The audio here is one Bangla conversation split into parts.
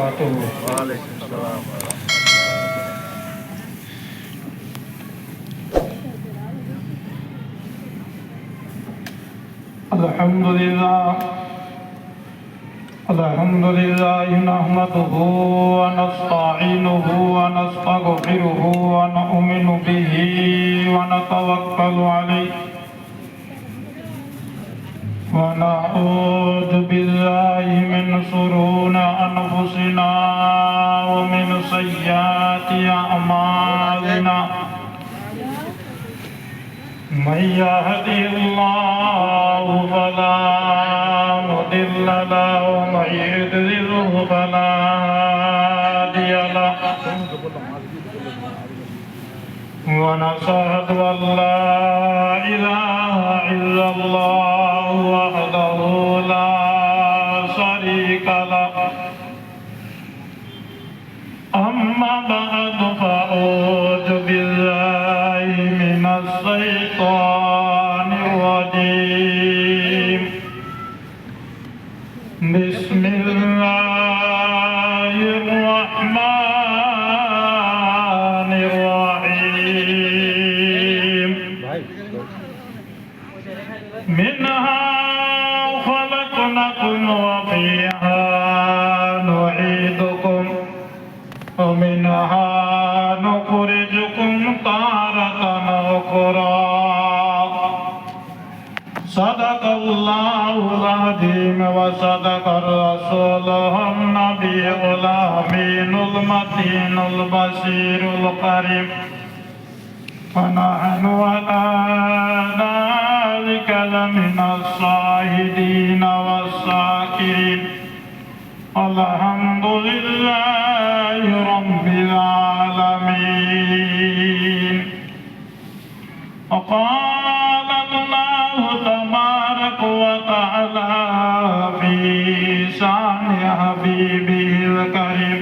وبركاته. وعليكم السلام ورحمة الله. الحمد لله نحمده ونستعينه ونستغفره ونؤمن به ونتوكل عليه ونعوذ بالله من شرور أنفسنا ومن سيئات أعمالنا من يهده الله فلا مضل له ومن يضلل فلا هادي له ونشهد أن لا إله إلا الله وحده لا شريك له أما بعد فأعوذ بالله من الشيطان الرجيم بسم الله الرحمن الرحيم منها خلقناكم وفيها نعيدكم ومنها نخرجكم تارة أخرى صدق الله العظيم وصدق رسوله النبي الأمين المتين البشير الكريم ونحن على ذلك لمن الشاهدين والشاكرين الحمد لله رب العالمين. وقال الله تبارك وتعالى في شأن حبيبه الكريم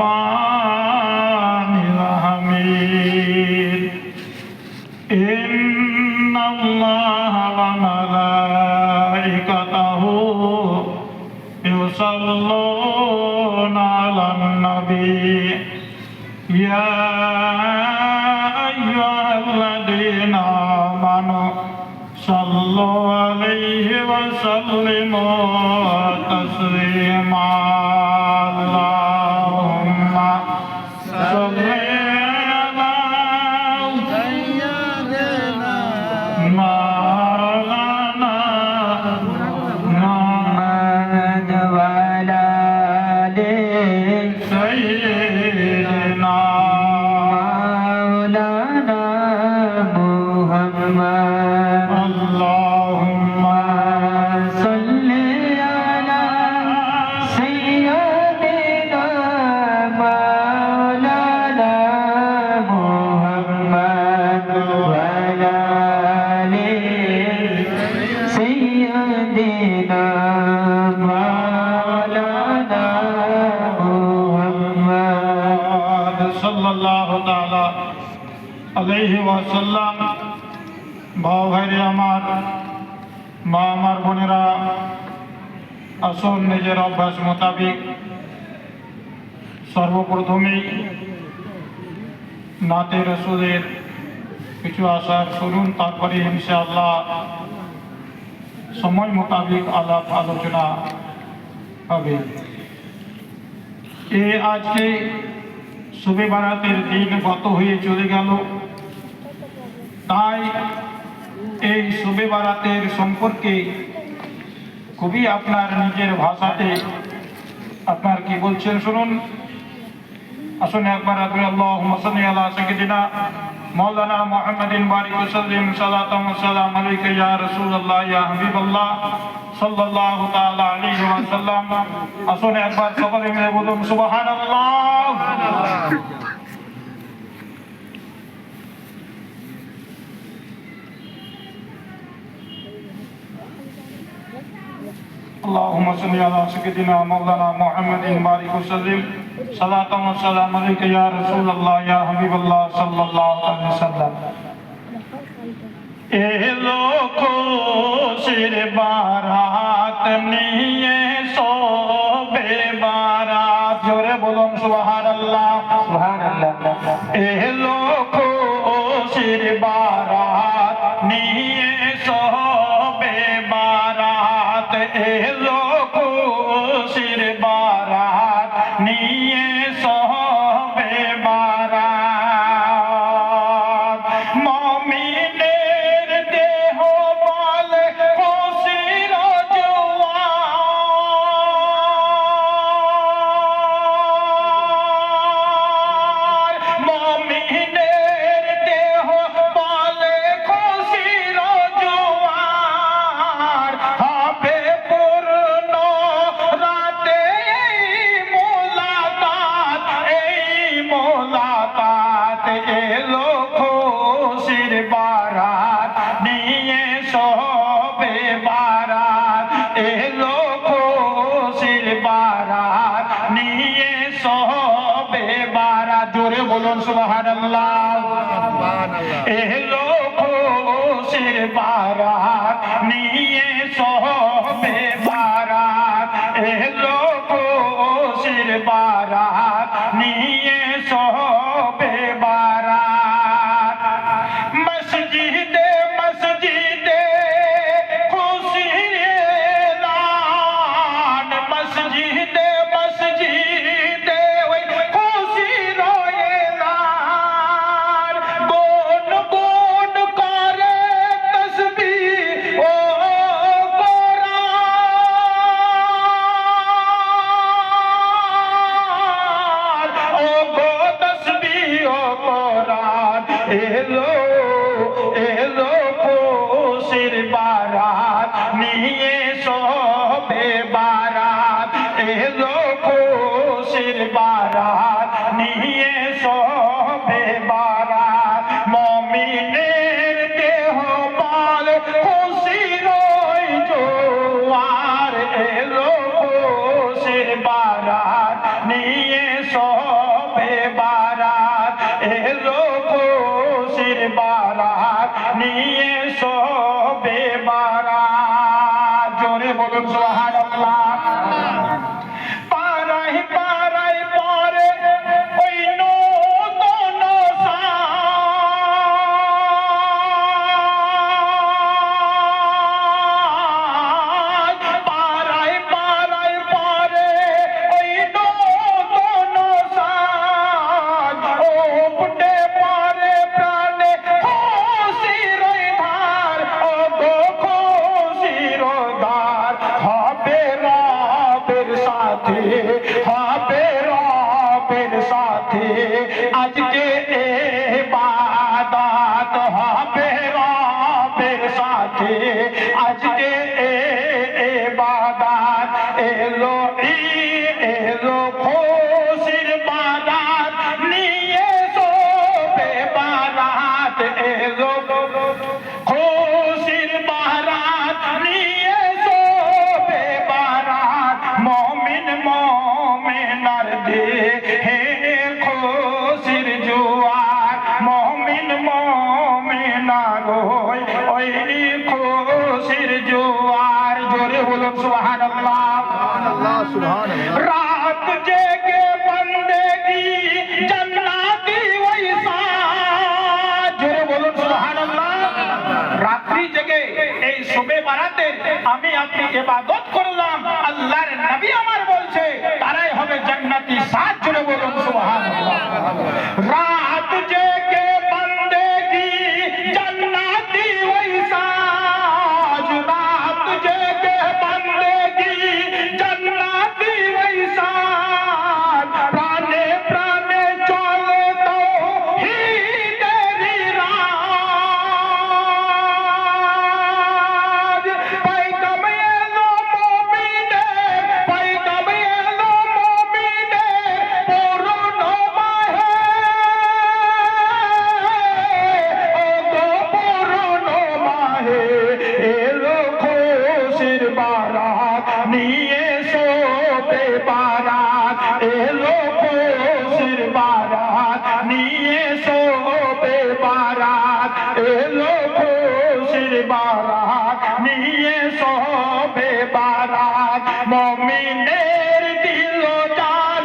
والفرقان الحميد إن الله وملائكته يصلون على النبي يا أيها الذين آمنوا صلوا عليه وسلموا تسليما اللهم صل على سيدنا مولانا محمد وعلى آل سيدنا مولانا محمد اللهم صل على سيدنا مولانا محمد وعلى آل سيدنا مولانا محمد صلى الله تعالى عليه وسلم। বাবা ভাইরে আমার, মা আমার বোনেরা, আসুন নিজের অভ্যাস মোতাবেক সর্বপ্রথমেই নাতে রসুলের কিছু আসার শুনুন, তারপরে ইনশাআল্লাহ সময় মোতাবেক আলাপ আলোচনা হবে। আজকে শবে বারাতের দিন গত হয়ে চলে গেল, তাই এই শবে বারাতের সম্পর্কে খুবই আপনার নিজের ভাষাতে আপনার কি বলছেন শুনুন। আসুন একবার আল্লাহুম্মা সাল্লি আলা সাইয়্যিদিনা মাওলানা মুহাম্মাদিন বারিক ওয়া সাল্লিম সালাতাম ওয়া সালাম আলাইকা ইয়া রাসূলুল্লাহ ইয়া হাবিবাল্লাহ সাল্লাল্লাহু তাআলা আলাইহি ওয়া সাল্লাম। আসুন একবার সকলে মিলে বলুন সুবহানাল্লাহ। اللهم صل على سيدنا مولانا محمد بارك وسلم صلاة والسلام عليك يا رسول الله يا حبيب الله صلى الله عليه وسلم। এলো খুশির বারাত নিয়ে শোবে জোরে বলুন সুবহানাল্লাহ। এলো খুশির বারাত নিয়ে সবে বারাত, এলো খুশির বারাত নিয়ে সবে বারাত। মুমিনের দেহ বলে খুশির জোয়ার, মুমিনের দেহ বলে খুশির জোয়ার। হবে পূর্ণ রাতে এই মোলাকাত, এলো খুশির বারাত নিয়ে সবে বারাত, এলো খুশির বারাত নিয়ে সবে বারাত। জোরে বলুন সুবহানাল্লাহ। এলো খুশির বারাত নিয়ে সবে বারাত, এলো খুশির বারাত নিয়ে সবে বারাত। মসজিদে মসজিদে খুশির এলান, মসজিদে মসজিদে ওই খুশির এলান। গুন গুন করে তসবিহ ও কোরআন, ও গো তসবিহ ও কোরআন। এলো এলো খুশির বারাত নিয়ে সবে বারাত, এলো খুশির বারাত নিয়ে সবে বারাত। মুমিনের দেহ বলে খুশির জোয়ার, এলো খুশির বারাত নিয়ে সবে বারাত, এলো খুশির বারাত নিয়ে সবে বারাত। জোরে বলুন সুবহানাল্লাহ। পারাই পারাই পরে ওই নূতন সাজ, পারাই পারাই পরে ওই নূতন সাজ। ওপটে পরে প্রাণে খুশির ধার, ও গো খুশির ধার। হবে রবের সাথে, হবে রবের সাথে আজকে ইবাদত, হবে রবের সাথে আজকে ইবাদত। এলো এলো খুশির বারাত নিয়ে সবে বারাত, এলো খুশির বারাত নিয়ে সবে বারাত। মুমিন মুমিনার দেহে খুশির জোয়ার, মুমিন মুমিনার ওই খুশির জোয়ার। জোরে বলুন সুবহানাল্লাহ। রাত জেগে বন্দেগি জান্নাতি ওই সাজ। জোরে বলুন সুবহানাল্লাহ। রাত্রি জেগে এই শবে বারাতে আমি আপনি ইবাদত করলাম, আল্লাহর নবী আমার বলছে তারাই হবে জান্নাতি সাজ। জোরে বলুন সুবহানাল্লাহ। রাত জেগে বন্দেগি জান্নাতি ওই সাজ, রাত জেগে বন্দেগি জান্নাতি ওই সাজ। প্রাণে প্রাণে চলে তাওহীদেরি রাজ। পয়গম এলো মুমিনের, পয়গম এলো মুমিনের পূর্ণ মাহে, ও গো পূর্ণ মাহে। এলো খুশির বারাত নিয়ে সবে বারাত, এলো খুশির বারাত নিয়ে সবে বারাত, এলো খুশির বারাত নিয়ে সবে বারাত। মুমিনের দিল জান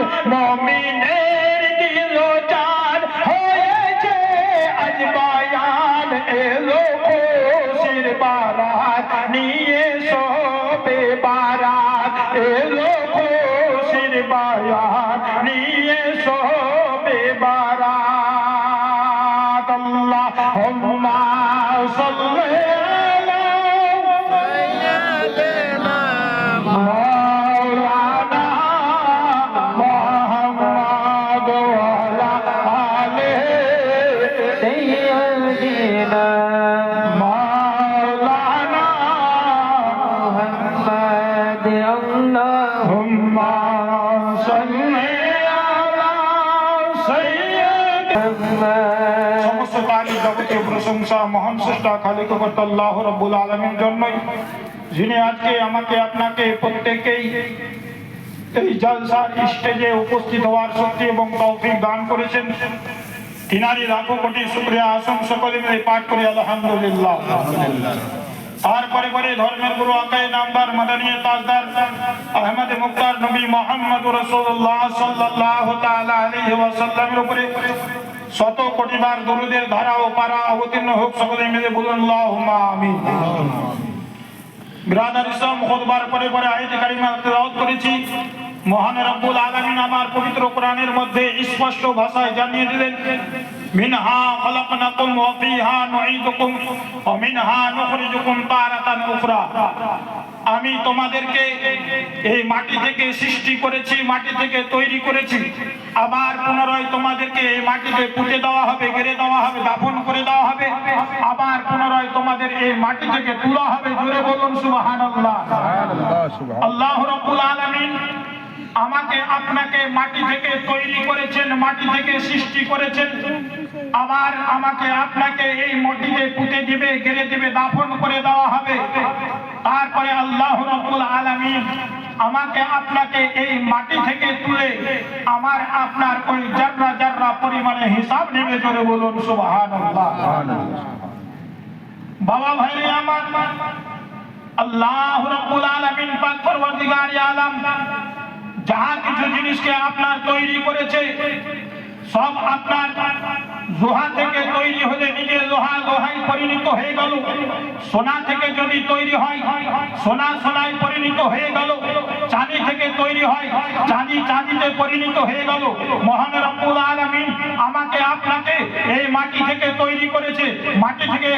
হুম্মা সাল্লি আলা সাইয়্যিদিনা। সমস্ত তারিফ যাবতীয় প্রশংসা মহান স্রষ্টা খালিক ও কর্তা আল্লাহ রাব্বুল আলামিনের জন্যই, যিনি আজকে আমাকে আপনাকে প্রত্যেককেই এই জলসার স্টেজে উপস্থিত হওয়ার শক্তি এবং তৌফিক দান করেছেন। তিনারই লাখো কোটি শুকরিয়া আসন সকলে মিলে পাঠ করি আলহামদুলিল্লাহ। তারপরে পরে ধর্মের গুরু আকায়ে নামদার মাদানী তাজদার আহমদ মুক্তার নবী মুহাম্মদ রাসূলুল্লাহ সাল্লাল্লাহু তাআলা আলাইহি ওয়াসাল্লামের উপরে শত কোটি বার দরুদের ধারা ও পারা অবতীর্ণ হোক, সকলে মিলে বলুন আল্লাহুম্মা আমিন। বিরাদার ইসলাম, খুতবার পরে পরে আয়াত কারিমা তেলাওয়াত করেছি। মহান রব্বুল আলামিন আমার পবিত্র কোরআনের মধ্যে স্পষ্ট ভাষায় জানিয়ে দিলেন, মিনহা খলাকনাকুম ওয়া ফিহা নুঈদুকুম ওয়া মিনহা নুখরিজুকুম তারাতান উখরা। আমি তোমাদেরকে এই মাটি থেকে সৃষ্টি করেছি, মাটি থেকে তৈরি করেছি, আবার পুনরায় তোমাদেরকে এই মাটিতে পুঁতে দেওয়া হবে, গেড়ে দেওয়া হবে, দাফন করে দেওয়া হবে, আবার পুনরায় তোমাদের এই মাটি থেকে তোলা হবে। জোরে বলুন সুবহানাল্লাহ। আল্লাহ রাব্বুল আলামিন আমাকে আপনাকে মাটি থেকে তৈরি করেছেন, মাটি থেকে সৃষ্টি করেছেন, আবার আমাকে আপনাকে এই মাটিতে পুঁতে দিবে, গেড়ে দিবে, দাফন করে দেওয়া হবে। তারপরে আল্লাহ রাব্বুল আলামিন আমাকে আপনাকে এই মাটি থেকে তুলে আমার আপনার ওই জাররা জাররা পরিমাণে হিসাব নেবে। জোরে বলুন সুবহানাল্লাহ। বাবা ভাইরে আমার, আল্লাহ রাব্বুল আলামিন পাক পরওয়ারদিগার আলম যাহা কিছু জিনিসকে আপনার তৈরি করেছে, সব আপনার লোহা থেকে তৈরি হলে নিজে লোহায় পরিণত হয়ে গেল। সোনা থেকে যদি তৈরি হয়, সোনায় পরিণত হয়ে গেল। চাঁদি থেকে তৈরি হয়, চাঁদিতে পরিণত হয়ে গেল। মহান রব্বুল আলামিন আমাকে আপনাকে এই মাটি থেকে তৈরি করেছে, মাটি থেকে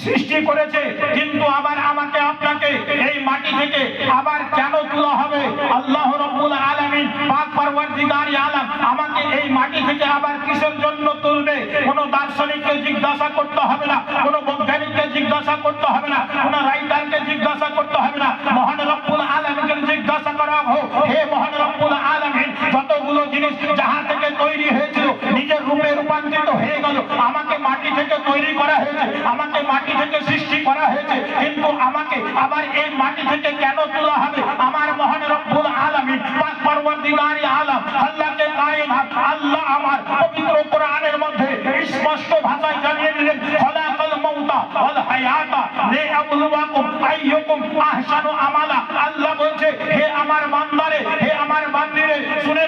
সৃষ্টি করেছে, কিন্তু আবার আমাকে আপনাকে এই মাটি থেকে আবার কেন তোলা হবে? আল্লাহ রাব্বুল আলামিন পাক পরওয়ারদিগার আলম আমাকে এই মাটি থেকে আবার কিসের জন্য তুলবে? কোন দার্শনিককে জিজ্ঞাসা করতে হবে না, কোন বৈজ্ঞানিককে জিজ্ঞাসা করতে হবে না, কোন রাইটারকে জিজ্ঞাসা করতে হবে না। মহান রব্বুল আলামিনকে জিজ্ঞাসা করা হোক, হে মহান রব্বুল আলামিন, যতগুলো জিনিস যাহা থেকে তৈরি হয়েছিল নিজের রূপে রূপান্তরিত হয়ে গেল, আমাকে মাটি থেকে তৈরি করা হয়েছে, আমাকে মাটি থেকে সৃষ্টি করা হয়েছে, কিন্তু আমাকে আবার এই মাটি থেকে কেন তোলা হবে? আমার মহান রব্বুল আলামিন পাক পরওয়ারদিগার আলম আল্লাহকে কায়নাত আল্লাহ আমার পবিত্র কোরআনের মধ্যে স্পষ্ট ভাষায় জানিয়ে দিলেন, খলাকাল মাউতা ওয়াল হায়াতা লিয়াবলুয়াকুম আইয়ুকুম আহসানু আমালা। আল্লাহ বলছে, হে আমার বান্দারে, হে আমার বান্দিরে, শুনে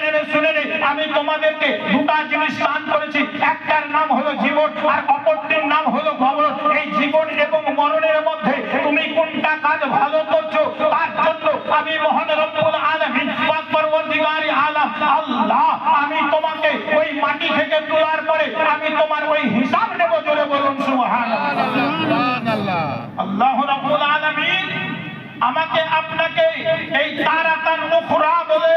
নে, আমি তোমাদেরকে দুটো জিনিস দান করেছি। একটার নাম হলো জীবন আর অপরটির নাম হলো মরণ। এই জীবন এবং মরণের মধ্যে তুমি কোনটা কাজ ভালো করছো, তার জন্য আমি মহান রব্বুল আলামিন পাক পরওয়ারদিগার আলম আল্লাহ আমি তোমাকে ওই মাটি থেকে তোলার পরে আমি তোমার ওই হিসাব নেব। জোরে বলুন সুবহানাল্লাহ। আল্লাহ রাব্বুল আলামিন আমাকে আপনাকে এই তারাতান উখরা বলে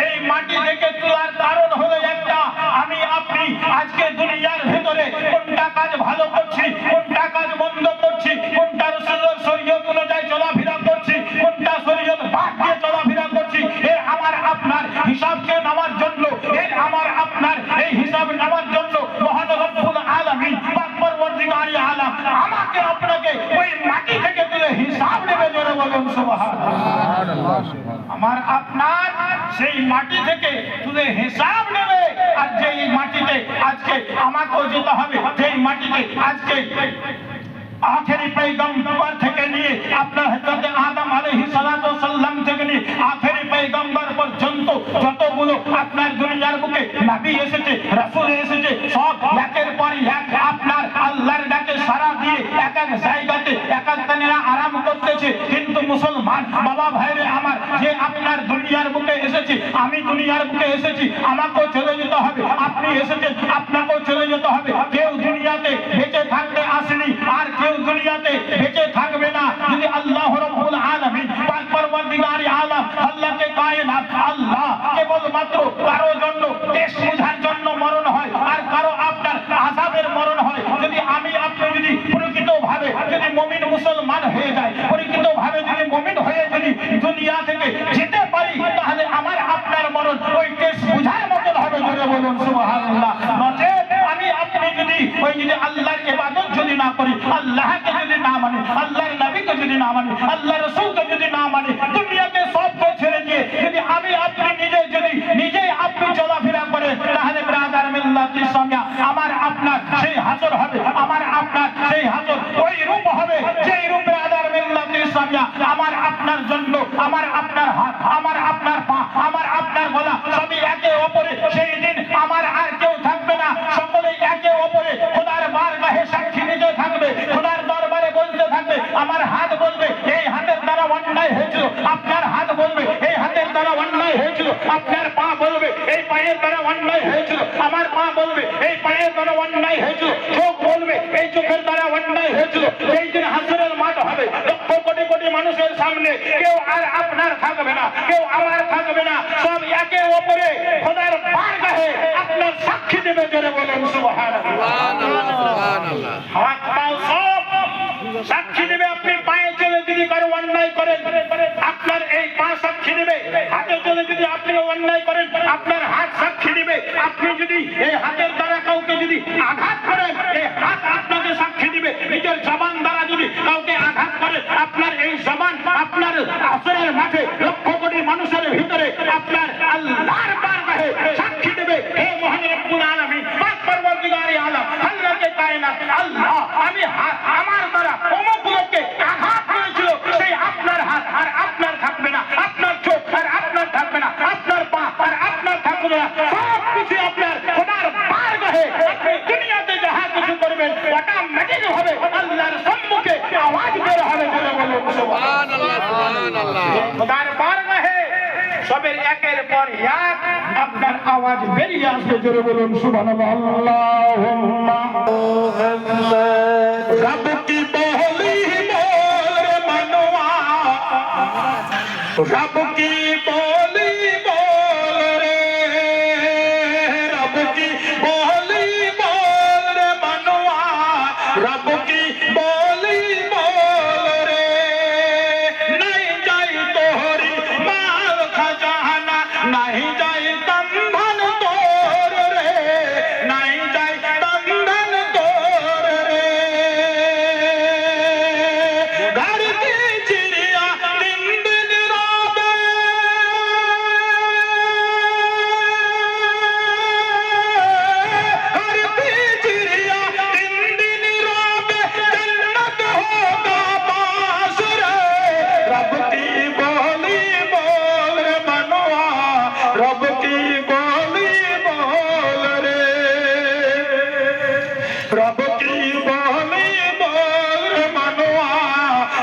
এই মাটি থেকে তোলার কারণ হলো একটা, আমি আপনি আজকে দুনিয়ার ভেতরে কোনটা কাজ ভালো করছি, কোনটা কাজ মন্দ করছি, কোনটা রাসূলের শরীয়ত অনুযায়ী চলাফেরা করছি, কোনটা শরীয়ত বাদ দিয়ে চলাফেরা করছি, এ আমার আপনার হিসাবকে নেওয়ার জন্য, এ আমার আপনার এই হিসাব নেওয়ার জন্য মহান রব্বুল আলামিন পাক পরওয়ারদিগার আলম আমাকে আপনাকে ওই মাটি থেকে তুলে হিসাব নেবে। জোরে বলুন সুবহানাল্লাহ। আমার আপনার সেই মাটি থেকে তুলে হিসাব নেবে। আর যেই মাটিতে আজকে আমাকেও যেতে হবে, যেই মাটিতে আজকে আখেরি পয়গম্বর থেকে নিয়ে আপনার হযরত আদম আলাইহিস সালাতু ওয়াস সালাম থেকে নিয়ে আখেরি পয়গম্বর পর্যন্ত যতগুলো আপনার দুনিয়ার বুকে নবী এসেছে, রাসূল এসেছে, সব একের পর এক আপনার আল্লাহর ডাকে সাড়া দিয়ে এক এক জায়গাতে এক এক দিনেরা আরাম করতেছে। কিন্তু মুসলমান বাবা ভাইরে আমার, যে আপনার দুনিয়ার বুকে এসেছি, আমি দুনিয়ার বুকে এসেছি, আমাকেও চলে যেতে হবে, আপনি এসেছেন, আপনাকেও চলে যেতে হবে। কেউ দুনিয়াতে বেঁচে থাকতে আসেনি, আর কেউ দুনিয়াতে বেঁচে থাকবে না যদি আল্লাহ রাব্বুল আলামিন পাক পরওয়ারদিগার আলম আল্লাহকে কায়নাত আল্লাহ কেবলমাত্র কারো জন্য দেশ বোঝার জন্য মরণ হয়, আর কারো আপনার আযাবের মরণ হয়। যদি আমি আপনি যদি প্রকৃতভাবে যদি মুমিন মুসলমান হয়ে যায়, প্রকৃতভাবে যদি মুমিন হয়ে যদি দুনিয়া থেকে যেতে পারি, আল্লাহকে যদি না মানে, আল্লাহর নবীকে যদি না মানে, আল্লাহ রাসূলকে যদি না মানে, দুনিয়াকে সবকে ছেড়ে দিয়ে যদি আমি আপনি নিজেই আপনি চলাফেরা করে, তাহলে ব্রাদার মিল্লাত ইসলামিয়া আমার আপনার সেই হাজর হবে, আমার আপনার সেই হাজর ওই রূপ হবে যেই রূপ ব্রাদার মিল্লাত ইসলামিয়া আমার আপনার জন্য, আমার আপনার হাত, আমার আপনার পা, আমার আপনার গলা সবই একে অপরে সেই দিন আমার আর কেউ থাকবে না, সকলেই একে অপরে খোদার বারগাহে সাক্ষী দিতে থাকবে, খোদার দরবারে বলতে থাকবে। আমার হাত বলবে এই হাতের দ্বারা অন্যায় হয়েছিল, আপনার হাত বলবে এই হাতের দ্বারা অন্যায় হয়েছিল, আপনার পা বলবে এই পায়ের দ্বারা অন্যায় হয়েছিল, আমার পা বলবে এই পায়ের দ্বারা অন্যায় হয়েছিল, চোখ বলবে এই চোখের দ্বারা অন্যায় হয়েছিল। সেই দিন হাসরের মাঠ হবে, লক্ষ কোটি কোটি মানুষের সামনে কেউ আর আপনার থাকবে না, কেউ আমার থাকবে না, সব একে অপরে খোদার বারগাহে আপনার সাক্ষী দেবে। জোরে বলেন সুবহানাল্লাহ। হাত পা সব সাক্ষী দেবে। আপনি পায়ে চলে যদি কারো অন্যায় করেন, আপনার এই পা সাক্ষী দেবে। হাতে চলে যদি আপনি অন্যায় করেন, আপনার হাত সাক্ষী দিবে। আপনি যদি এই হাতের দ্বারা কাউকে যদি আঘাত করেন, এই হাত আপনাকে সাক্ষী দিবে। নিজের জবান দ্বারা যদি কাউকে আঘাত করেন, আপনার এই জবান আপনার আসরের মাঠে লক্ষ কোটি মানুষের ভিতরে আপনার আল্লাহর বারগাহে সাক্ষী দেবে। হে মহান রব্বুল আলামিন, পাক পরওয়ারদিগারে আলম, আল্লাহকে কায়নাত, আল্লাহ আমি হাত আমার দ্বারা অমুক লোককে আঘাত করেছিল, সেই আপনার হাত আর আপনার থাকবে না, আপনার চোখ আর আপনার থাকবে না, আপনার পা আর আপনার থাকবে না, সব কিছু আপনার খোদার বারগাহে আপনি দুনিয়াতে যাহা কিছু করবেন অটোমেটিক হবে আল্লাহর সম্মুখে আওয়াজ বের হবে। বলে বলে সুবহানাল্লাহ সুবহানাল্লাহ। খোদার বারগাহে সবের একের পর এক আপনার আওয়াজ বেরিয়ে আসবে। জোরে বলুন সুবহানাল্লাহ। আল্লাহুম্মা রব কি বলি মোর মনवा, रब की बोली बोल रे, रब की बोली बोल रे मनवा, रब की बोली बोल रे। नहीं जाई तोहरी माल खजाना, नहीं जाई तन धन तोर रे, नहीं जाई तन धन तोर रे। घर की चिड़िया दिन दिन रोवे, घर की चिड़िया दिन दिन रोवे, जन्नत होगा पास रे। रब की बोली बोल रे मनवा, रब की बोली बोल रे, रब की बोली बोल रे मनवा,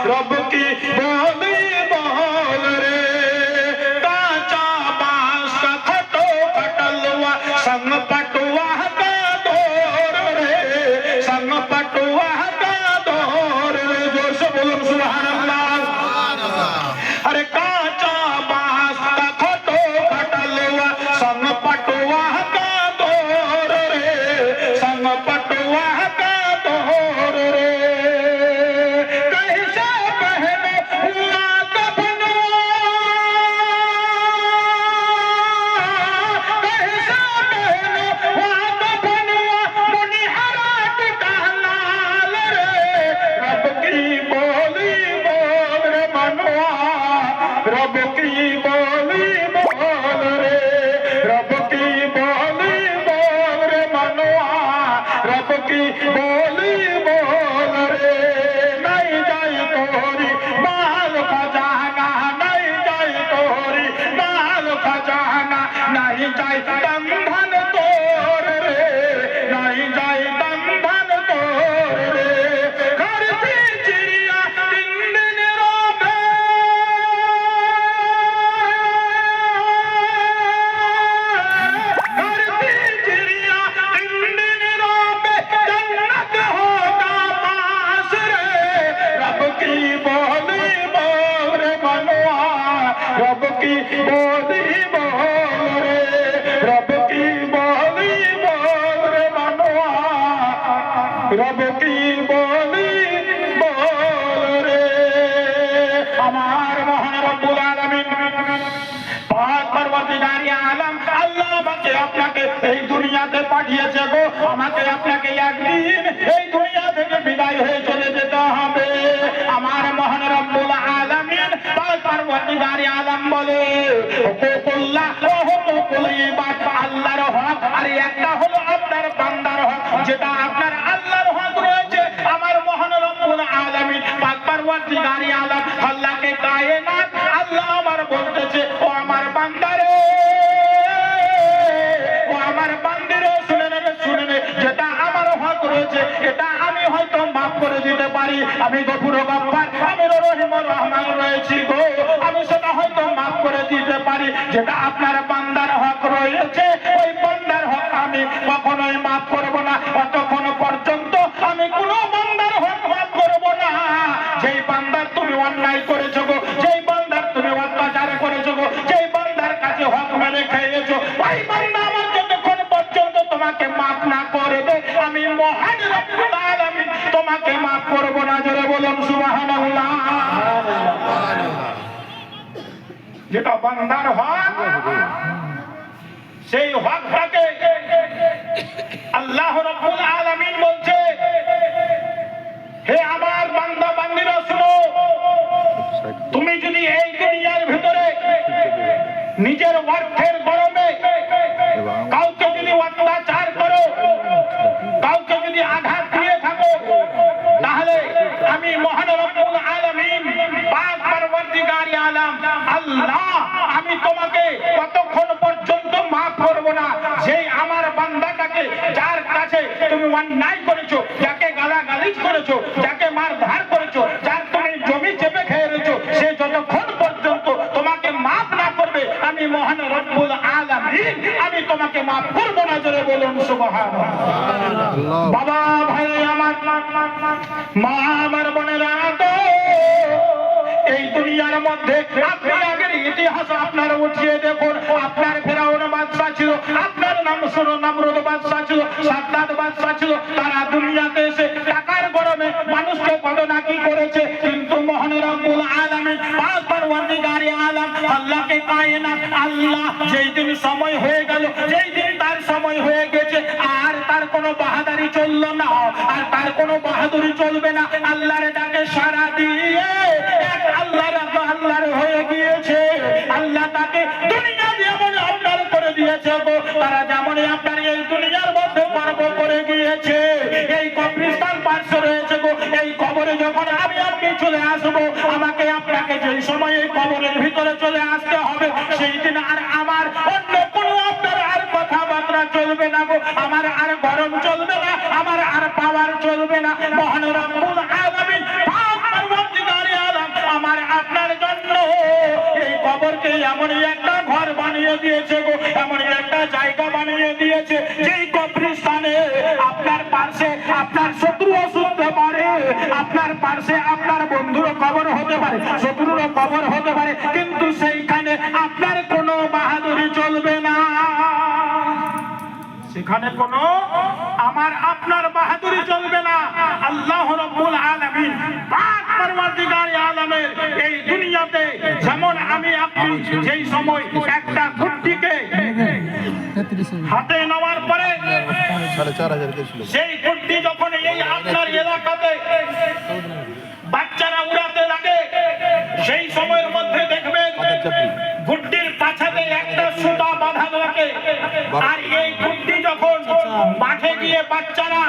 रब की बोली बोल रे। काचा बांस का खटो खटलवा, संग पटुआ का दौर रे, संग पटुआ का दौर रे। जोर से बोलो सुभानअल्लाह। अरे काचा बांस का खटो खटलवा, संग पटुआ का दौर रे, संग पटुआ का दौर रे। कैसे पहने हुआ कफनवा, कैसे पहने हुआ कफनवा, मुनिहरात का लाल रे। रब की बोली बोल रे मनवा, रब की बोली बोल रे, रब की बोली बोल रे मनवा, रब की बोली बोल रे। नहीं जाई तोरी माल खजाना, नहीं जाई तोरी माल खजाना, नहीं जाई तन धन तोर रे, नहीं जाई तन धन तोर रे। घर की चिड़िया दिन दिन रोवे, घर की चिड़िया दिन दिन रोवे, जन्नत होगा पास रे। रब की बोली बोल रे मनवा, रब की बोली बोल रे, रब की बोली बोल रे मनवा, रब की बोली बोल रे। আমার মহান রব্বুল আলামিন পাক পরওয়ারদিগারে আলম আল্লাহ আমাকে আপনাকে এই দুনিয়াতে পাঠিয়েছে গো। আমাকে আপনাকে একদিন এই দুনিয়া থেকে বিদায় হয়ে চলে পরওয়ারদিগার আলম বলে হুকুকুল্লাহ ওয়া হুকুকুল ইবাদ, আল্লাহর হক আর একটা হলো আপনার বান্দার হক। যেটা আপনার আল্লাহর হক রয়েছে, আমার মহান রব্বুল আলামিন পাক পরওয়ারদিগার আলম আল্লাহকে কায়নাত আল্লাহ আমার বলতেছে, ও আমার বান্দারে, ও আমার বান্দিরে, শুনে নে, যেটা আমার হক রয়েছে এটা আমি হয়তো মাফ করে দিতে পারি। আমি গফুর গাফফার, আমি রহিম রহমান রয়েছি গো, আমি সেটা হয়তো মাফ করে দিতে পারি। যেটা আপনার বান্দার হক রয়েছে, ওই বান্দার হক আমি কখনোই মাফ করব না। ততক্ষণ পর্যন্ত আমি কোনো বান্দার হক মাফ করব না। যেই বান্দার তুমি অন্যায় করেছো গো, যেই বান্দার তুমি অত্যাচার করেছো গো, যেই বান্দার কাছে হক মেরে খেয়েছো, ওই বান্দা আমার যতক্ষণ পর্যন্ত তোমাকে মাফ না করবে, আমি মহান রব্বুল আলামিন তোমাকে মাফ করব না। জোরে বলুন সুবহানাল্লাহ। যেটা বান্দার হক, সেই হকটাকে আল্লাহ রাব্বুল আলামিন বলছে, হে আমার বান্দা বান্দীরা শুনো, তুমি যদি এই দুনিয়ার ভিতরে নিজের অর্থের গরমে কাউকে যদি অত্যাচার করো, কাউকে যদি আঘাত দিয়ে থাকো, তাহলে আমি মহান রব্বুল আলামিন পাক পরওয়ারদিগার আলম আল্লাহ আমি তোমাকে কতক্ষণ পর্যন্ত মাফ করব না, যেই আমার বান্দাটাকে, যার কাছে তুমি অন্যায় করেছো, যাকে গালাগালিজ করেছো, যাকে মারধর করেছো, যার তুমি জমি চেপে খেয়ে রয়েছো, সে যতক্ষণ পর্যন্ত তোমাকে মাফ না করবে, আমি মহান রব্বুল আলামিন আমি তোমাকে মাফ করব না। জোরে বলুন সুবহানাল্লাহ। বাবা ভাই আমার, মা আমার বোনেরা, তো এই দুনিয়ার মধ্যে আপনি আগের ইতিহাস আপনার উঠিয়ে দেখুন। আপনার ফেরাউন বাদশা ছিল, আপনার নাম শুনো নমরুদ বাদশা ছিল, সাদ্দাত বাদশা ছিল। তারা দুনিয়াতে এসে টাকার গরমে মানুষকে কত না কি করেছে, কিন্তু মহান রব্বুল আলামিন পাক পরওয়ারদিগার আলম আল্লাহকে কায়নাত আল্লাহ যেই দিন সময় হয়ে গেল, যেই দিন তার সময় হয়ে গেছে, আর তার কোনো বাহাদুরি চললো না, আর তার কোনো বাহাদুরি চলবে না। আল্লাহর ডাকে সাড়া দিয়ে এক আল্লাহর হয়ে গিয়েছে। আল্লাহ তাকে দুনিয়া যেমন আপনার করে দিয়েছে গো, তারা যেমন আপনার এই দুনিয়ার মধ্যে গর্ব করে গিয়েছে। এই কবরস্থান পাশে রয়েছে গো, এই কবরে যখন আমি আপনি চলে আসবো, আমাকে আপনাকে যেই সময় এই কবরের ভিতরে চলে আসতে হবে, সেই দিন আর আমার অন্য কোনো আপনার আর কথাবার্তা চলবে না গো, আমার আর গরম চলবে না, আমার আর পাওয়ার চলবে না। মহান রব্বুল আলামিন পাক পরওয়ারদিগার আলম আমার আপনার জন্য এই কবরকে এমন একটা ঘর বানিয়ে দিয়েছে গো, এমন একটা জায়গা বানিয়ে দিয়েছে, যেই কবরস্থানে আপনার পাশে আপনার শত্রুও শুনতে পারে, আপনার পাশে আপনার বন্ধুরও কবর হতে পারে, শত্রুরও কবর হতে পারে, কিন্তু সেইখানে আপনার কোনো বাহাদুরি চলবে না। সেখানে কোনো আমার আপনার বাহাদুরি চলবে না। আল্লাহ রাব্বুল আলামিন পাক পরওয়ারদিগার আলমের এই দুনিয়াতে যেমন আমি আপনি যেই সময় একটা গুটিকে হাতে নেওয়ার পরে সেই গুটি যখন এই আপনার এলাকাতে বাচ্চারা উড়াতে লাগে, সেই সময়ের মধ্যে দেখবেন গুটির পাছাতে একটা সুতা বাঁধা থাকে, আর এই গুটি যখন মাঠে গিয়ে বাচ্চারা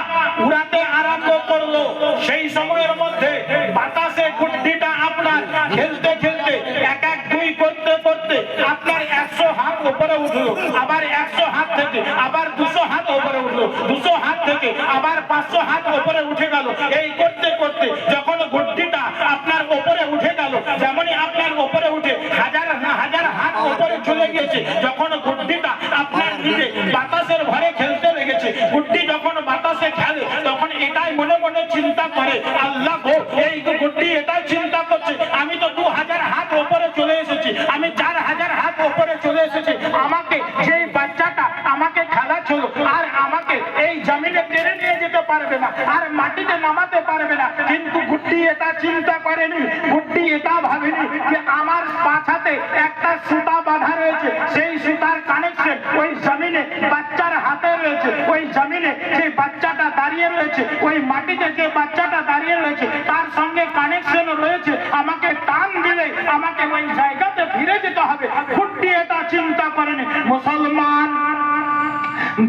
উড়াতে আরম্ভ করলো, সেই সময়ের মধ্যে বাতাসে গুটিটা আপনার খেলতে খেলতে এক এক দুই করতে করতে আপনার 100 হাত উপরে উঠলো, আবার 100 হাত থেকে আবার 200 হাত উপরে উঠলো, 200 হাত থেকে আবার 500 হাত উপরে উঠে গেল। এই করতে করতে যখন গুটিটা আপনার উপরে উঠে গেল, যেমনই আপনার উপরে উঠে হাজার হাজার হাত উপরে চলে গিয়েছে, যখন গুটিটা আপনার নিজে বাতাসের ভরে খেলতে লেগেছে, গুটি যখন বাতাসে খেলে তখন এটাই মনে মনে চিন্তা করে, আল্লাহ গো, এই গুটি এটাই চিন্তা করছে, আমি তো 2000 হাত উপরে চলে এসেছি, আমি 4000 হাত উপরে চলে এসেছি, আমাকে যেই বাচ্চাটা আমাকে খেলাচ্ছিল আর আমাকে এই জমিনে টেনে নিয়ে যেতে পারবে না, আর মাটিতে নামাতে পারবে না, কিন্তু গুটি এটা চিন্তা করেনি, গুটি এটা ভাবেনি যে আমার পাছাতে একটা সুতা বাঁধা রয়েছে, সেই সুতার কানেকশন ওই জমিনে বাচ্চার হাতে রয়েছে, ওই জমিনে যে বাচ্চাটা দাঁড়িয়ে রয়েছে, ওই মাটিতে যে বাচ্চাটা দাঁড়িয়ে রয়েছে, তার সঙ্গে কানেকশন রয়েছে। আমাকে টান দিলে আমাকে ওই জায়গাতে ফিরে যেতে হবে। খুঁটি এটা চিন্তা করেনি মুসলমান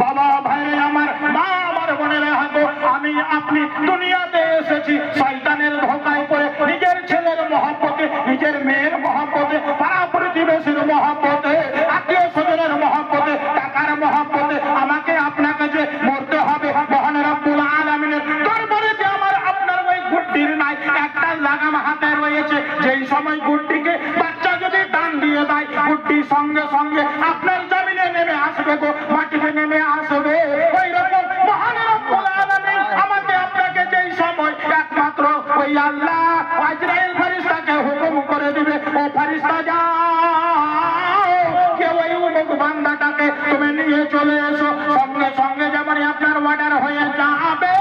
বাবা ভাইরে আমার, মা আমার বোনেরা, হাতো আমি আপনি দুনিয়াতে এসেছি শয়তানের ধোঁকায় পড়ে, নিজের ছেলের মহব্বতে, নিজের মেয়ের মহব্বতে, পাড়া প্রতিবেশীর মহব্বতে, আত্মীয় স্বজনের মহব্বতে, টাকার মহব্বতে আমাকে আপনাকে যে মরতে হবে। মহান রব্বুল আলামিনের দরবারে যে আমার আপনার ওই গুড্ডির নাই, একটা লাগাম হাতে রয়েছে। যেই সময় গুড্ডিকে বাচ্চা যদি টান দিয়ে দেয়, গুড্ডি সঙ্গে সঙ্গে আপনার জমিনে নেমে আসবে গো, মাটিতে নেমে আসবে। ওই রকম মহান রব্বুল আলামিন আমাকে আপনাকে যেই সময় একমাত্র ওই আল্লাহ আজরাইল ফেরেশতাকে হুকুম করে দিবে, ও ফেরেশতা যাও, কে ওই উমুক বান্দাটাকে তুমি নিয়ে চলে এসো। সঙ্গে সঙ্গে যেমন আপনার অর্ডার হয়ে যাবে,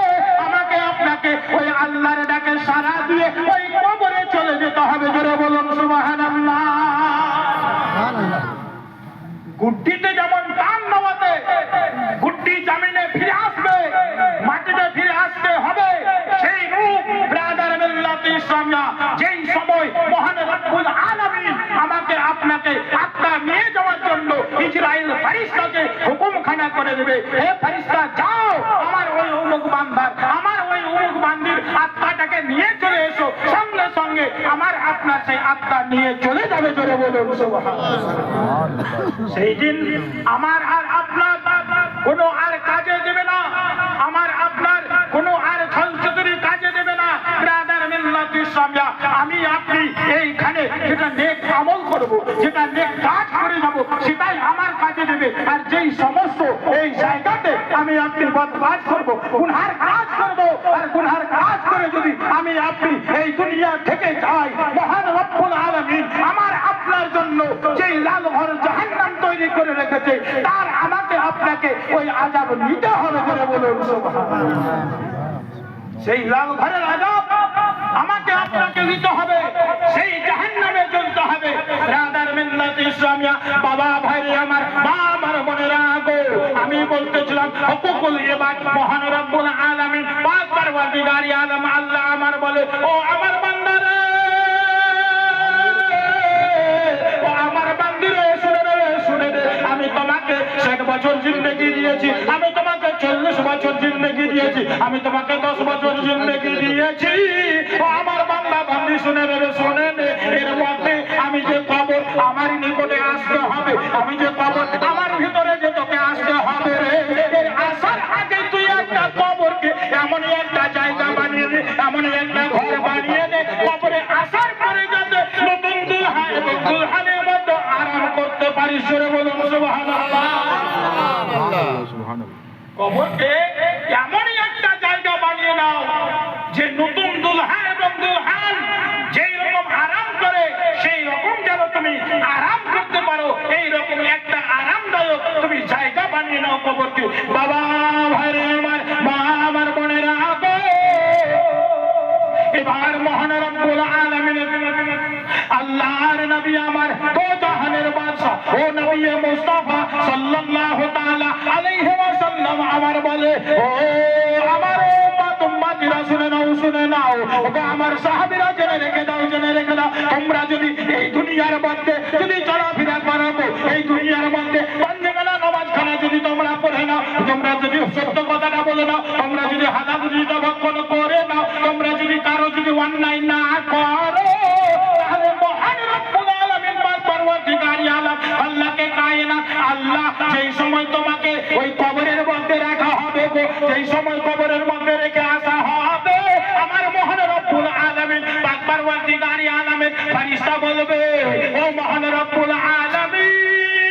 আমাকে আপনাকে ওই আল্লাহর ডাকে সাড়া দিয়ে ওই কবরে চলে যেতে হবে। জোরে বলুন সুবহানাল্লাহ। গুড্ডিতে যেমন টান নেওয়াতে গুড্ডি জামিনে ফিরে আসবে, মাটিতে ফিরে আসতে হবে, সেই রূপ ব্রাদার মিল্লাতে ইসলামিয়া যেই সময় মহান রব্বুল আলামিন আমাকে আপনাকে আত্মা নিয়ে যাওয়ার জন্য ইসরাইল ফেরেশতাকে হুকুমখানা করে দেবে, হে ফেরেশতা যাও, আমার ওই উমুক বান্দার, আমার ওই উমুক বান্দির আত্মাটাকে নিয়ে চলে এসো। সঙ্গে সঙ্গে আমার আপনার সেই আত্মা নিয়ে চলে যাবে। জোরে বলুন সুবহানাল্লাহ। সেই দিন আমার আর আপনার কোনো আর কাজে দেবে না, আমার আপনার কোনো আর সংস্কৃতির কাজে দেবে না। ব্রাদার মিল্লাত ইসলামিয়া আমি আপনি এইখানে যেটা নেক আমল করব, যেটা নেক কাজ করে যাব, সেটাই আমার কাজে দেবে। আর যেই সমস্ত এই জায়গাতে আমি আপনি বদ কাজ করব, গুনহার কাজ করব, আর গুনহার কাজ করে যদি আমি আপনি এই দুনিয়া থেকে যাই, মহান রব্বুল আলামিন আমার আপনার জন্য যেই লাল ঘর জাহান্নাম তৈরি করে রেখেছে, তার আমাকে আপনাকে ওই আযাব নিতে হবে। করে বলুন সুবহানাল্লাহ। সেই লাল ঘরের আযাব আমাকে আপনাকে নিতে হবে, সেই জাহান্নামে জ্বলতে হবে। ব্রাদার মিল্লাত ইসলামিয়া বাবা ভাইরে আমার, মা আমার বোনেরা গো, আমি বলতেছিলাম হুকুকুল ইবাদ মহান রব্বুল আলামিন পাক পরওয়ারদিগারি আলম আল্লাহ আমার বলে, ও আমার বান্দারে, ও আমার বান্দিরে, শুনে নে, আমি তোমাকে 60 বছর জিন্দেগি দিয়েছি, আমি তোমাকে 40 বছর জিন্দেগি দিয়েছি, আমি তোমাকে 10 বছর জিন্দেগি দিয়েছি। ও আমার বান্দা বান্দি শুনে নে, এর মধ্যে আমি যে কবর আমার নিকটে আসতে হবে, আমি যে কবর আমার ভিতরে যে তোকে আসতে হবে রে, এর আসার আগে তুই একটা কবরকে এমন একটা জায়গা বানিয়ে দে, এমন একটা ঘর বানিয়ে দে, কবরে আসার পরে যাতে নতুন দুলহা এবং দুলহানের মধ্যে আরাম করতে পারিস। জোরে বলুন সুবহানাল্লাহ। কবরকে এমনই একটা জায়গা বানিয়ে নাও যে নতুন দুলহা এবং দুলহান যেই রকম আরাম করে, সেই রকম যেন তুমি আরাম করতে পারো, এই রকম একটা আরামদায়ক তুমি জায়গা বানিয়ে নাও কবরকে। বাবা ভাইরে আমার, মা আমার বোনেরা গো, এবার মহান রব্বুল আলামিনের আল্লাহর নবী আমার দো জাহানের বাদশা ও নবী মুস্তাফা সাল্লাল্লাহু তাআলা আলাইহি ওয়াসাল্লাম আমার বলে, ও আমার উম্মতিরা শুনে নাও, ওগো আমার সাহাবীরা জেনে রেখে দাও, জেনে রেখে দাও, তোমরা যদি এই দুনিয়ার মধ্যে যদি চলাফেরা করো, এই দুনিয়ার মধ্যে বন্দেগানা নামাজখানা যদি তোমরা পড়ে নাও, তোমরা যদি সত্য কথাটা বলে নাও, তোমরা যদি হালাল রুজিটা ভক্ষণ করে নাও, তোমরা যদি কারো যদি অন্যায় না করো, তাহলে মহান রব্বুল আলামিন পাক পরওয়ারদিগারি আলম আল্লাহকে কায়নাত আল্লাহ যেই সময় তোমাকে ওই কবরের মধ্যে রাখা হবে গো, যেই সময় কবরের মধ্যে রেখে আসা হবে, আমার মহান রব্বুল আলামিন পাক পরওয়ারদিগারি আলমের ফেরেশতা বলবে, ও মহান রব্বুল আলামিন,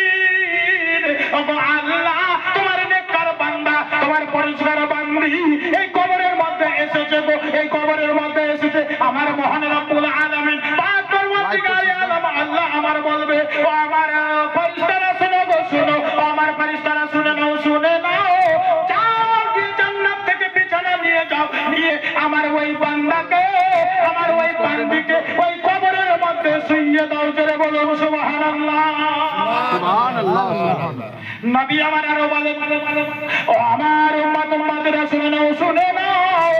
ও আল্লাহ, তোমার নেককার বান্দা, তোমার পরিষ্কার বান্দি এই কবরের মধ্যে এসেছে গো, এই কবরের মধ্যে এসেছে। আমার মহান রব্বুল আলামিন পাক পরওয়ারদিগারি আলম আল্লাহ আমার বলবে, ও আমার ফেরেশতারা শুনো গো, শুনো, ও আমার ফেরেশতারা শুনে নাও, শুনে নাও, যাও গিয়ে জান্নাত থেকে বিছানা নিয়ে যাও, নিয়ে আমার ওই বান্দাকে, আমার ওই বান্দিকে ওই কবরের মধ্যে শুইয়ে দিয়ে দাও, জোরে বলুন সুবহানাল্লাহ। সুবহানাল্লাহ। নবী আমার আরো বলেন, ও আমার উম্মতেরা শুনে নাও, শুনে নাও,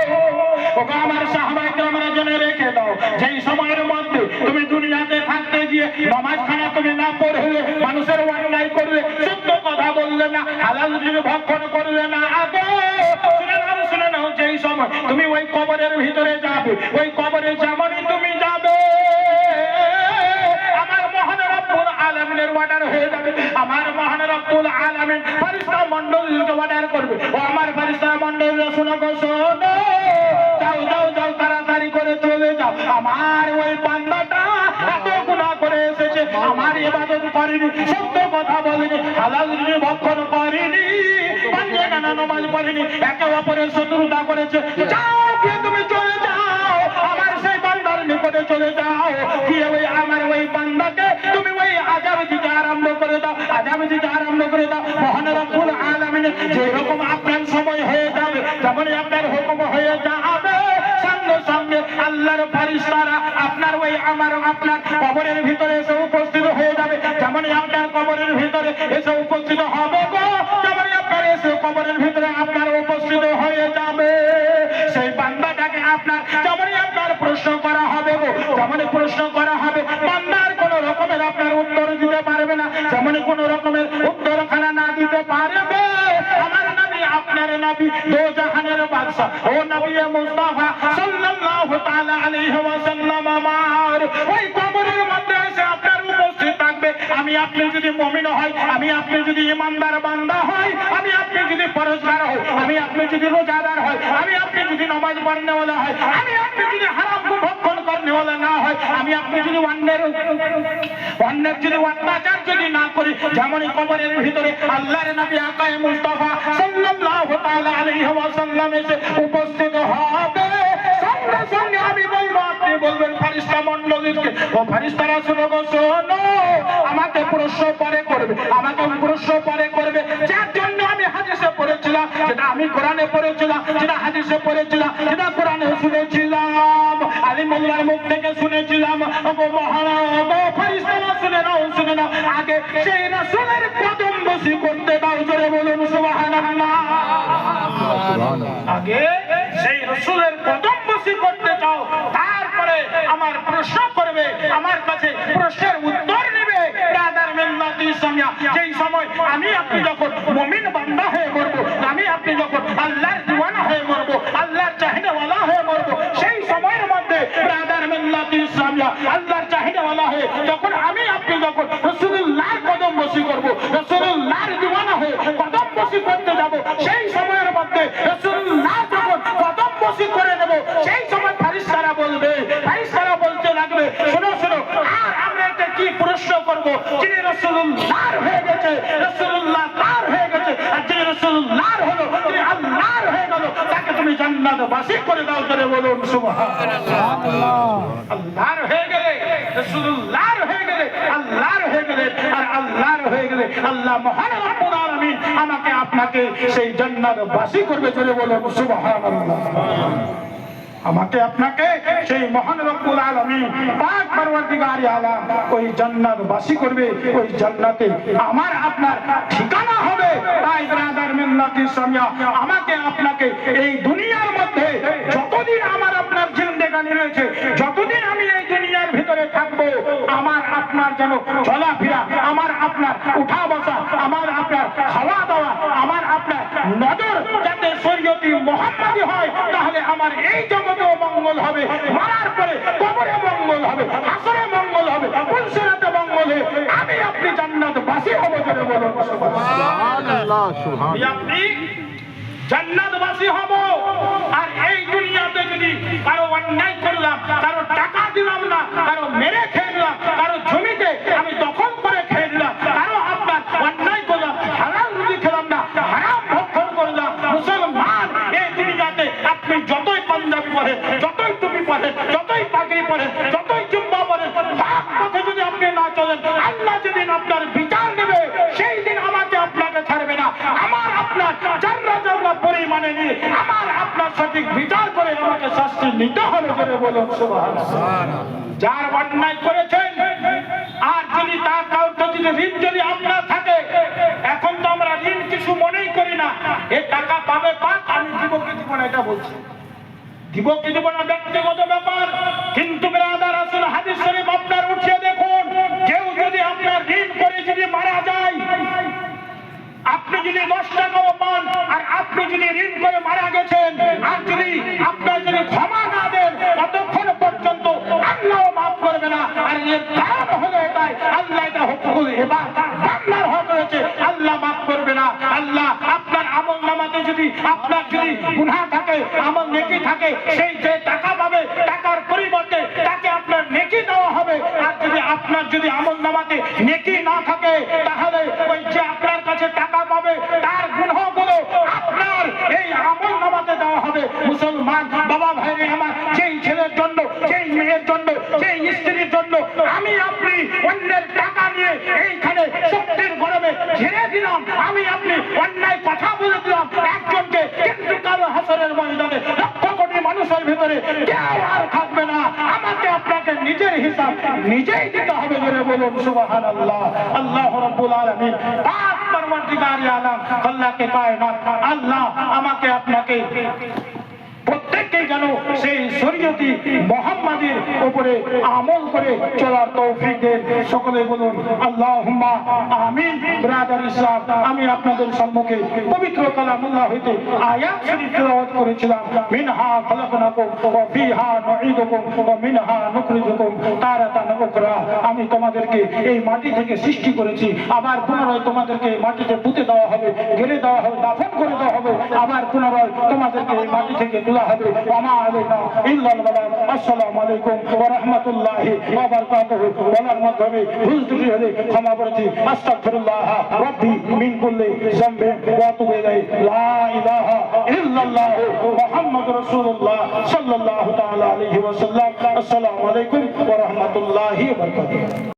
ও আমার সাহাবায়ে কেরামরা জেনে রেখে দাও, যেই সময়ের মধ্যে তুমি দুনিয়াতে থাকতে গিয়ে নামাজখানা তুমি না পড়লে, মানুষের অন্যায় করলে, সত্য কথা বললে না, হালাল রিজিক ভক্ষণ করলে না, আগে শুনে নাও, যেই সময় তুমি ওই কবরের ভিতরে যাবে, ওই কবরে যেমনই তুমি যাবে, আমার মহান রব্বুল আলামিনের অর্ডার হয়ে যাবে। আমার মহান রব্বুল আলামিন ফেরেশতা মণ্ডলীকে অর্ডার করবে, ও আমার ফেরেশতা মণ্ডলীরা শোনো গো, শোনো, যাও যাও যাও, তাড়াতাড়ি করে চলে যাও, আমার ওই বান্দাটা এত গুনাহ করে এসেছে, আমার ইবাদত করেনি, সত্য কথা বলেনি, হালাল রিজিক ভক্ষণ করেনি, পাঁচে গানা নামাজ পড়েনি, একে অপরের শত্রুতা করেছে, যাও গিয়ে তুমি চলে যাও, আমার সেই বান্দার নিকটে চলে যাও, গিয়ে ওই আমার ওই বান্দাকে তুমি ওই আযাব দিতে আরম্ভ করে দাও, আযাব দিতে আরম্ভ করে দাও। মহান রব্বুল আলামিনের যেরকম আপনার সময় হয়ে যাবে, যেমনই আপনার হুকুম হয়ে যাবে, সঙ্গে সঙ্গে আল্লাহর ফেরেশতারা আপনার ওই আমার আপনার কবরের ভিতরে এসে উপস্থিত হয়ে যাবে, যেমনই আপনার কবরের ভিতরে এসে উপস্থিত হবে গো, যেমনই আপনার এসে কবরের ভিতরে আপনার উপস্থিত হয়ে যাবে, সেই বান্দাটাকে আপনার যেমনই আপনার প্রশ্ন করা হবে গো, যেমনই প্রশ্ন করা হবে, বান্দার কোন রকমের আপনার উত্তর দিতে পারবে না, যেমনই কোন রকমের উত্তরখানা না দিতে পারবে, আমার নবী আপনার নবী দো জাহানের বাদশা ও নবী মুস্তাফা সাল্লাল্লাহু তাআলা আলাইহি ওয়াসাল্লাম আমার ওই কবরের মধ্যে এসে আপনার উপস্থিত থাকবে। আমি আপনি যদি মুমিন হই, আমি আপনি যদি ইমানদার বান্দা হই, আমি আপনি যদি পরহেজগার হই, আমি আপনি যদি রোজাদার হই, আমি আপনি যদি নামাজ পড়নেওয়ালা হই, আমি আপনি যদি হারাম ভক্ষণ করনেওয়ালা না হয়, আমি আপনি যদি অন্যের যদি অত্যাচার যদি না করি, যেমনই কবরের ভিতরে আল্লাহর নবী আকায়ে মুস্তাফা সাল্লাল্লাহু তাআলা আলাইহি ওয়াসাল্লাম এসে উপস্থিত হবে, সঙ্গে সঙ্গে আমি বলবো, আপনি বলবেন ফেরেশতা মণ্ডলীকে, ও ফেরেশতারা শুনো গো, শোনো, আমাকে প্রশ্ন পরে করবে, আমাকে প্রশ্ন পরে করবে, যার জন্য আমি হাদিসে পড়েছিলাম, যেটা আমি কোরআনে পড়েছিলাম, যেটা হাদিসে পড়েছিলাম, যেটা কোরআনে শুনেছিলাম, আলিমুল্লাহর মুখ থেকে শুনেছিলাম, ও মহান ফেরেশতারা শুনে নাও, শুনে নাও, আগে সেই রাসূলের কদম বসি করতে দাও, জোরে বলুন সুবহানাল্লাহ। আগে সেই রাসূলের কদম বসি করতে চাও, তারপরে আমার প্রশ্ন করবে, আমার কাছে প্রশ্নের উত্তর নেবে। ব্রাদার মিল্লাত ইসলামিয়া, যেই সময় আমি আপনি যখন মুমিন বান্দা হয়ে মরবো, আমি আপনি যখন আল্লাহর দিওয়ানা হয়ে মরবো, আল্লাহর চাহিদাওয়ালা হয়ে মরবো, সেই সময়ের মধ্যে ব্রাদার মিল্লাত ইসলামিয়া আল্লাহর চাহিদাওয়ালা হয়ে যখন আমি আপনি যখন রাসূলুল্লাহর কদম বসি করবো, রাসূলুল্লাহর দিওয়ানা হয়ে কদম বসি করতে যাব, সেই সময়ের মধ্যে রাসূলুল্লাহ যখন কদম বসি করে নেব, সেই সময় ফেরেশতারা বলবে, ফেরেশতারা বলতে লাগবে, শোনো শোনো, আর আমরা একটা কি প্রশ্ন করব, যিনি রাসূলুল্লাহর হয়ে গেছে, রাসূলুল্লাহ তার হয়ে গেছে, আর যিনি রাসূলুল্লাহর হলো, তিনি আল্লাহর হয়ে গেল, তাকে তুমি জান্নাতবাসী করে দাও, করে বলুন সুবহানাল্লাহ। আল্লাহর হয়ে গেলে, রাসূলুল্লাহর হয়ে গেলে, আল্লাহর হয়ে গেলে, আর আল্লাহর হয়ে গেলে আল্লাহ মহান রব্বুল আলামিন আমাকে আপনাকে সেই জান্নাতবাসী করবে, করে বলুন সুবহানাল্লাহ। আমাকে আপনাকে সেই মহান রব্বুল আলামিন পাক পরওয়ারদিগার আলম ওই জান্নাতবাসী করবে, ওই জান্নাতে আমার আপনার ঠিকানা হবে। তাই ব্রাদার মিল্লাত ইসলামিয়া, আমাকে আপনাকে এই দুনিয়ার মধ্যে যতদিন আমার আপনার জিন্দেগানি রয়েছে, যতদিন আমি এই দুনিয়ার ভিতরে থাকবো, আমার আপনার যেন চলাফেরা, আমার আপনার উঠা বসা, আমার আপনার খাওয়া দাওয়া, আমার আপনার নজর যাতে শরীয়তি মুহাম্মাদি হয়, তাহলে আমার এই জগতেও মঙ্গল হবে, মরার পরে কবরে মঙ্গল হবে, হাসরে মঙ্গল হবে, পুলসিরাতে মঙ্গল হবে, আমি আপনি জান্নাতবাসী হব, জোরে বলুন সুবহানাল্লাহ। সুবহানাল্লাহ। আপনি জান্নাতবাসী হব। আর এই দুনিয়াতে যদি কারো অন্যায় করলাম, কারো টাকা দিলাম না, কারো মেরে খেয়ে নিলাম, কারো জমিতে আমি দখল করে খেয়ে নিলাম, কারো আপনার অন্যায় করলাম, হালাল রুজি খেলাম না, হারাম ভক্ষণ করলাম, মুসলমান এই দুনিয়াতে আপনি যতই পাঞ্জাবি পরেন, যতই টুপি পরেন, যতই পাগড়ি পরেন, যতই জুব্বা পরেন, হক পথে যদি আপনি না চলেন, আল্লাহ যেদিন আপনার বিচার নেবে, সেই দিন আমাকে আপনাকে ছাড়বে না। আমার আপনার জাররা জাররা পরিমাণে নিয়ে আমার আপনার সঠিক বিচার করে আমাকে শাস্তি নিতে হবে, করে বলুন সুবহানাল্লাহ। যার অন্যায় করেছেন আমি তার কাউকে যদি ঋণ যদি আপনার থাকে, এখন তো আমরা ঋণ কিছু মনেই করি না, এই টাকা পাবে পাক, আমি দিব কি দিব না এটা বলছি, দিব কি দিব না ব্যক্তিগত ব্যাপার। কিন্তু ব্রাদার আসুন হাদিস শরীফ আপনার উঠিয়ে দেখুন, কেউ যদি আপনার ঋণ করে যদি মারা যায়, আপনি যদি 10 টাকাও পান আর আপনি যদি ঋণ করে মারা গেছেন, আর যদি আপনার যদি ক্ষমা না দেন, ততক্ষণ পর্যন্ত আল্লাহ মাফ করবে না। আর এর কারণ হলো এটাই, আল্লাহ এটা হুকুম এবার বান্দার হক রয়েছে, আল্লাহ মাফ করবে না। আল্লাহ আপনার আমল নামাতে যদি আপনার যদি গুনাহ থাকে, আমল নেকি থাকে, সেই যে টাকা পাবে, টাকার পরিবর্তে তাকে আপনার নেকি দেওয়া হবে। আর যদি আপনার যদি আমল নামাতে নেকি না থাকে, তাহলে ওই যে আপনার কাছে টাকা পাবে তার গুনাহগুলো আপনার এই আমল নামাতে দেওয়া হবে। মুসলমান বাবা ভাইরে আমার, যেই ছেলের জন্য, যেই মেয়ের জন্য, যেই স্ত্রীর জন্য আমি আপনি অন্যের টাকা নিয়ে এইখানে শক্তির গরমে ঝেড়ে দিলাম, আমি আপনি অন্যায় কথা বলে দিলাম একজনকে, কিন্তু কাল হাসরের ময়দানে লক্ষ কোটি মানুষের ভিতরে কেউ আর থাকবে না, আমাকে আপনাকে নিজের হিসাব নিজেই দিতে হবে। জোরে বলুন সুবহানাল্লাহ। আল্লাহ রাব্বুল আলামিন পাক পরওয়ারদিগার আলম আল্লাহকে কায়নাত, আল্লাহ আমাকে আপনাকে প্রত্যেককে যেন সেই শরীয়তি মুহাম্মাদের উপরে আমল করে চলার তৌফিক দেন। সকলে বলুন আল্লাহুম্মা আমিন। ব্রাদার ইসলাম, আমি আপনাদের সম্মুখে পবিত্র কালামুল্লাহ হইতে আয়াত শরীফ তেলাওয়াত করেছিলাম, মিনহা খালাকনাকুম ওয়া ফিহা নুঈদুকুম ওয়া মিনহা নুখরিজুকুম তারাতান উখরা। আমি তোমাদেরকে এই মাটি থেকে সৃষ্টি করেছি, আবার পুনরায় তোমাদেরকে এই মাটিতে পুঁতে দেওয়া হবে, গেড়ে দেওয়া হবে, দাফন করে দেওয়া হবে, আবার পুনরায় তোমাদেরকে এই মাটি থেকে তোলা হবে। ওমা আলাইনা ইল্লাল বালাগ। আসসালামু আলাইকুম ওয়া রাহমাতুল্লাহি ওয়া বারাকাতুহু। বলার মাধ্যমে ভুল ত্রুটি হলে ক্ষমা প্রার্থী। আস্তাগফিরুল্লাহ রাব্বি মিন কুল্লি যামবি ওয়া আতুবু ইলাইহি। লা ইলাহা ইল্লাল্লাহ মুহাম্মাদুর রাসূলুল্লাহ সাল্লাল্লাহু তাআলা আলাইহি ওয়া সাল্লাম। আসসালামু আলাইকুম ওয়া রাহমাতুল্লাহি ওয়া বারাকাতুহু।